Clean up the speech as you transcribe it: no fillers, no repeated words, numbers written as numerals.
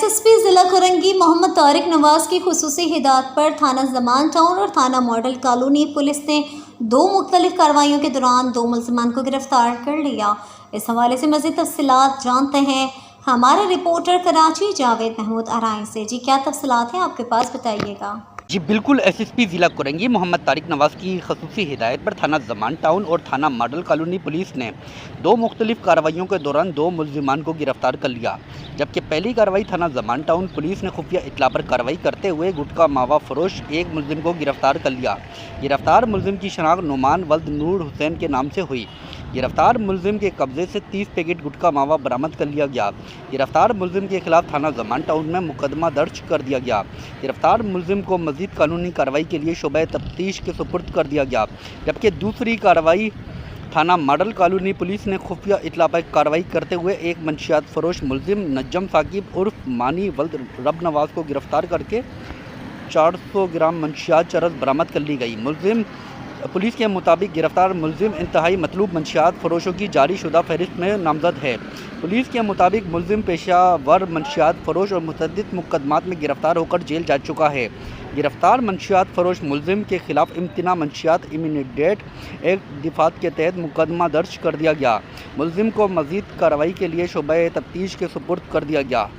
SSP ज़िला कोरंगी मोहम्मद तारिक नवाज की खुसूसी हिदायत पर थाना ज़मान टाउन और थाना मॉडल कॉलोनी पुलिस ने दो मुख्तलिफ कार्रवाइयों के दौरान दो मुलज़मान को गिरफ्तार कर लिया। इस हवाले से मज़ीद तफ़सीलात जानते हैं हमारे रिपोर्टर कराची जावेद महमूद अराई से। जी क्या तफ़सीलात हैं आपके पास, बताइएगा। जी बिल्कुल, एसएसपी ज़िला कोरंगी मोहम्मद तारिक नवाज की खसूसी हिदायत पर थाना ज़मान टाउन और थाना मॉडल कॉलोनी पुलिस ने दो मुख्तलिफ कार्रवाइयों के दौरान दो मुलज़मान को गिरफ्तार कर लिया। जबकि पहली कार्रवाई थाना ज़मान टाउन पुलिस ने खुफिया इत्तला पर कार्रवाई करते हुए गुटखा मावा फरोश एक मुलज़िम को गिरफ्तार कर लिया। गिरफ्तार मुलज़िम की शनाख्त नुमान वल्द नूर हुसैन के नाम से हुई। गिरफ्तार मुलज़िम के कब्ज़े से 30 पैकेट गुटखा मावा बरामद कर लिया गया। गिरफ्तार मुलज़िम के खिलाफ थाना ज़मान टाउन में मुकदमा दर्ज कर दिया गया। गिरफ्तार मुलज़िम को मज़ीद कानूनी कार्रवाई के लिए शोबे तफ्तीश के सुपुर्द कर दिया गया। जबकि दूसरी कार्रवाई थाना मॉडल कॉलोनी पुलिस ने खुफिया इत्तला पर कार्रवाई करते हुए एक मंशियात फरोश मुलज़िम नज्जम साकिब उर्फ मानी वल्द रब नवाज को गिरफ्तार करके 400 ग्राम मंशियात चरस बरामद कर ली गई। पुलिस के मुताबिक गिरफ्तार मुलज़िम इंतहाई मतलूब मंशियात फरोशों की जारी शुदा फहरिस्त में नामजद है। पुलिस के मुताबिक मुलज़िम पेशावर मंशियात फरोश और मुतअद्दिद मुकदमात में गिरफ्तार होकर जेल जा चुका है। गिरफ्तार मंशियात फरोश मुलज़िम के खिलाफ इम्तना मंशियात इमीडिएट एक्ट दिफात के तहत मुकदमा दर्ज कर दिया गया। मुलज़िम को मज़ीद कार्रवाई के लिए शोबे तफ्तीश के सुपुर्द कर दिया गया।